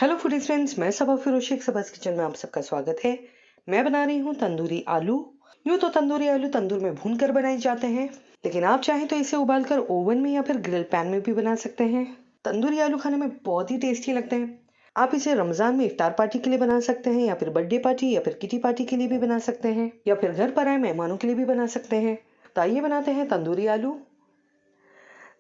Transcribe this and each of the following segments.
Hello foodies friends, मैं सबा फिरोशी सबस kitchen में आप सबका स्वागत है। मैं बना रही हूँ तंदूरी आलू। यूँ तो तंदूरी आलू तंदूर में भून कर बनाए जाते हैं, लेकिन आप चाहें तो इसे उबालकर ओवन में या फिर ग्रिल पैन में भी बना सकते हैं। तंदूरी आलू खाने में बहुत ही टेस्टी लगते हैं। आप इसे रमजान में इफ्तार पार्टी के लिए बना सकते हैं, या फिर बर्थडे पार्टी या फिर किटी पार्टी के लिए भी बना सकते हैं, या फिर घर पर आए मेहमानों के लिए भी बना सकते हैं। तो आइए बनाते हैं तंदूरी आलू।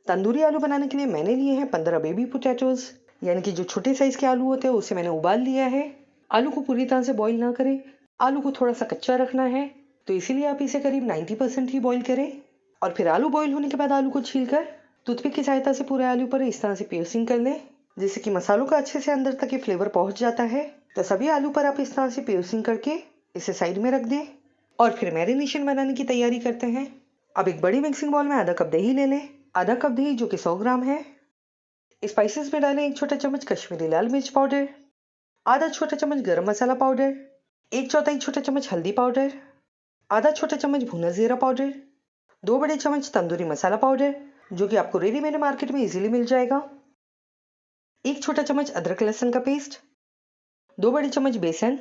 तंदूरी आलू बनाने के लिए मैंने लिए हैं 15 बेबी पोटैटोज, यानी कि जो छोटे साइज के आलू होते हैं उसे मैंने उबाल लिया है। आलू को पूरी तरह से बॉईल ना करें, आलू को थोड़ा सा कच्चा रखना है, तो इसीलिए आप इसे करीब 90% ही बॉईल करें। और फिर आलू बॉईल होने के बाद आलू को छीलकर टूथपिक की सहायता से पूरे आलू पर इस तरह से पियर्सिंग कर लें, जिससे कि मसालों का अच्छे से अंदर तक ये फ्लेवर पहुंच जाता है। तो सभी आलू पर आप इस तरह से पियर्सिंग करके इसे साइड में रख दें और फिर मैरिनेशन बनाने की तैयारी करते हैं। अब एक बड़ी मिक्सिंग बाउल में आधा कप दही ले लें, आधा कप दही जो कि 100 ग्राम है। स्पाइसेस में डालें 1 छोटा चम्मच कश्मीरी लाल मिर्च पाउडर, आधा छोटा चम्मच गरम मसाला पाउडर, 1/4 छोटा चम्मच हल्दी पाउडर, आधा छोटा चम्मच भुना जीरा पाउडर, 2 बड़े चम्मच तंदूरी मसाला पाउडर जो कि आपको रेडीमेड मार्केट में इजीली मिल जाएगा, 1 छोटा चम्मच अदरक लहसुन का पेस्ट, 2 बड़े चम्मच बेसन।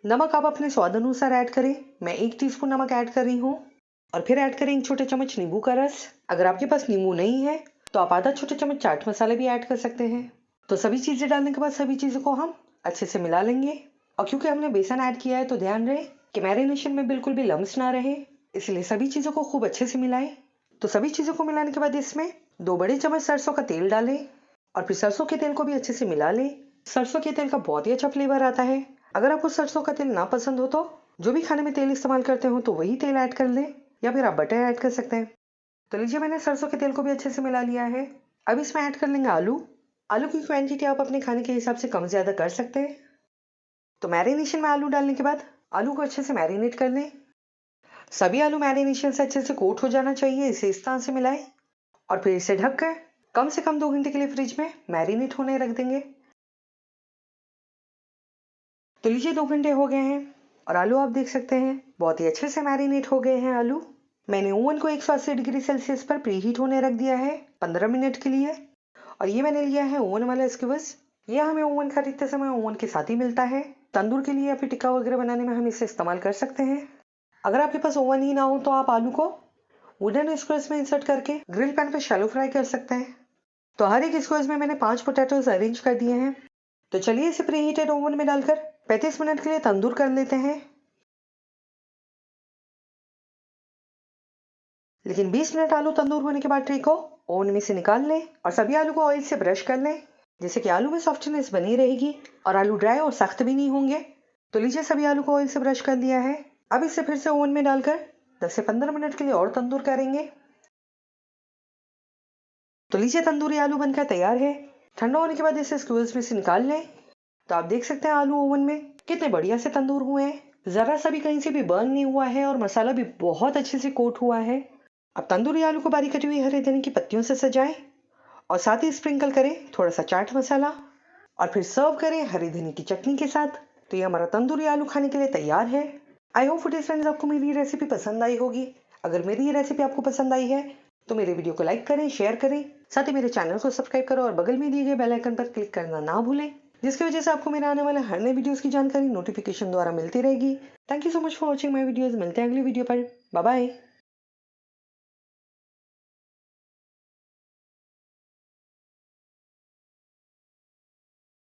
नमक आप अपने स्वाद अनुसार ऐड करें, मैं 1 टीस्पून नमक ऐड कर रही हूँ। और फिर ऐड करें 1 छोटे चम्मच नींबू का रस। अगर आपके पास नींबू नहीं है तो आप आधा छोटा चम्मच चाट मसाला भी ऐड कर सकते हैं। तो सभी चीज़ें डालने के बाद सभी चीज़ों को हम अच्छे से मिला लेंगे। और क्योंकि हमने बेसन ऐड किया है तो ध्यान रहे कि मैरिनेशन में बिल्कुल भी लम्स ना रहे, इसलिए सभी चीज़ों को खूब अच्छे से मिलाएं। तो सभी चीज़ों को मिलाने के बाद इसमें 2 बड़े चम्मच सरसों का तेल डालें और फिर सरसों के तेल को भी अच्छे से मिला लें। सरसों के तेल का बहुत ही अच्छा फ्लेवर आता है। अगर आपको सरसों का तेल ना पसंद हो तो जो भी खाने में तेल इस्तेमाल करते हो तो वही तेल ऐड कर लें, या फिर आप बटर ऐड कर सकते हैं। तो लीजिए, मैंने सरसों के तेल को भी अच्छे से मिला लिया है। अब इसमें ऐड कर लेंगे आलू। आलू की क्वांटिटी आप अपने खाने के हिसाब से कम ज़्यादा कर सकते हैं। तो मैरिनेशन में आलू डालने के बाद आलू को अच्छे से मैरिनेट कर लें। सभी आलू मैरिनेशन से अच्छे से कोट हो जाना चाहिए, इसे इस तरह से मिलाएं और फिर इसे ढककर कम से कम 2 घंटे के लिए फ्रिज में मैरिनेट होने रख देंगे। तो लीजिए 2 घंटे हो गए हैं और आलू आप देख सकते हैं बहुत ही अच्छे से मैरिनेट हो गए हैं आलू। मैंने ओवन को 180 डिग्री सेल्सियस पर प्रीहीट होने रख दिया है 15 मिनट के लिए। और ये मैंने लिया है ओवन वाला स्क्यूवर्स। ये हमें ओवन खरीदते समय ओवन के साथ ही मिलता है। तंदूर के लिए या फिर टिक्का वगैरह बनाने में हम इसे इस्तेमाल कर सकते हैं। अगर आपके पास ओवन ही ना हो तो आप आलू को वुडन स्क्वेयर्स में इंसर्ट करके ग्रिल पैन पर शैलो फ्राई कर सकते हैं। तो हर एक स्क्वेयर्स में मैंने 5 पोटैटोज अरेंज कर दिए हैं। तो चलिए इसे प्रीहीटेड ओवन में डालकर 35 मिनट के लिए तंदूर कर लेते हैं। लेकिन 20 मिनट आलू तंदूर होने के बाद ट्रे को ओवन में से निकाल लें और सभी आलू को ऑयल से ब्रश कर लें, जिससे कि आलू में सॉफ्टनेस बनी रहेगी और आलू ड्राई और सख्त भी नहीं होंगे। तो लीजिए, सभी आलू को ऑयल से ब्रश कर लिया है। अब इसे फिर से ओवन में डालकर 10 से 15 मिनट के लिए और तंदूर करेंगे। तो लीजिए, तंदूरी आलू बनकर तैयार है। ठंडा होने के बाद इसे स्क्यूवर्स में से निकाल लें। तो आप देख सकते हैं आलू ओवन में कितने बढ़िया से तंदूर हुए हैं। जरा सा भी कहीं से भी बर्न नहीं हुआ है और मसाला भी बहुत अच्छे से कोट हुआ है। अब तंदूरी आलू को बारीक कटी हुई हरे धनिया की पत्तियों से सजाएं और साथ ही स्प्रिंकल करें थोड़ा सा चाट मसाला और फिर सर्व करें हरी धनिया की चटनी के साथ। तो ये हमारा तंदूरी आलू खाने के लिए तैयार है। आई होप फूडीज फ्रेंड्स आपको मेरी ये रेसिपी पसंद आई होगी। अगर मेरी ये रेसिपी आपको पसंद आई है तो मेरे वीडियो को लाइक करें, शेयर करें, साथ ही मेरे चैनल को सब्सक्राइब करो और बगल में दिए गए बेल आइकन पर क्लिक करना ना भूलें, जिसकी वजह से आपको मेरे आने वाले हर नए वीडियोस की जानकारी नोटिफिकेशन द्वारा मिलती रहेगी। Thank you so much for watching my videos. मिलते हैं अगली वीडियो पर। Bye bye.